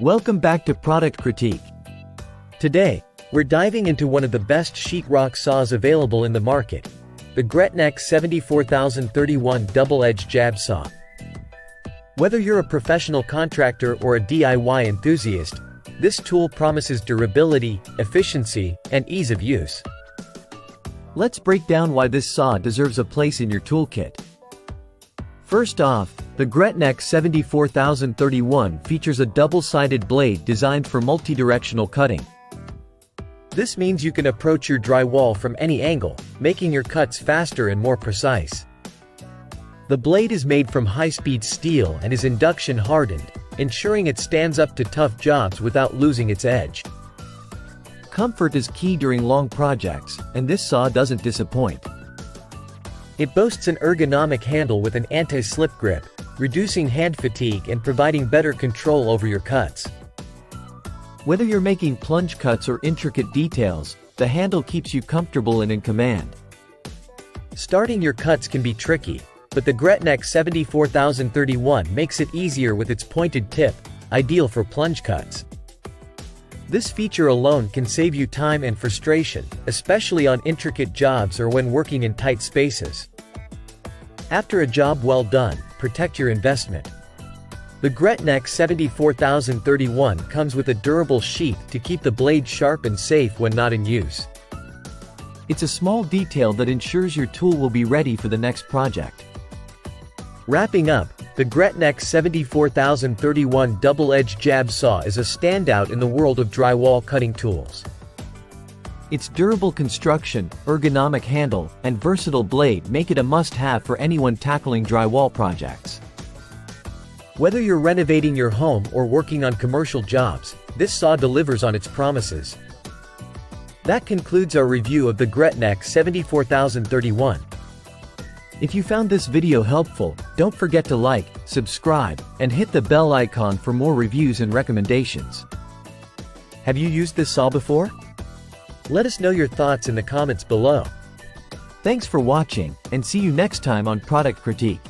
Welcome back to Product Critique. Today, we're diving into one of the best sheetrock saws available in the market, the GreatNeck 74031 double-edged jab saw. Whether you're a professional contractor or a DIY enthusiast, this tool promises durability, efficiency, and ease of use. Let's break down why this saw deserves a place in your toolkit. First off, the GreatNeck 74031 features a double-sided blade designed for multi-directional cutting. This means you can approach your drywall from any angle, making your cuts faster and more precise. The blade is made from high-speed steel and is induction hardened, ensuring it stands up to tough jobs without losing its edge. Comfort is key during long projects, and this saw doesn't disappoint. It boasts an ergonomic handle with an anti-slip grip, reducing hand fatigue and providing better control over your cuts. Whether you're making plunge cuts or intricate details, the handle keeps you comfortable and in command. Starting your cuts can be tricky, but the GreatNeck 74031 makes it easier with its pointed tip, ideal for plunge cuts. This feature alone can save you time and frustration, especially on intricate jobs or when working in tight spaces. After a job well done, protect your investment. The GreatNeck 74031 comes with a durable sheath to keep the blade sharp and safe when not in use. It's a small detail that ensures your tool will be ready for the next project. Wrapping up, the GreatNeck 74031 double-edged jab saw is a standout in the world of drywall cutting tools. Its durable construction, ergonomic handle, and versatile blade make it a must-have for anyone tackling drywall projects. Whether you're renovating your home or working on commercial jobs, this saw delivers on its promises. That concludes our review of the GreatNeck 74031. If you found this video helpful, don't forget to like, subscribe, and hit the bell icon for more reviews and recommendations. Have you used this saw before? Let us know your thoughts in the comments below. Thanks for watching, and see you next time on Product Critique.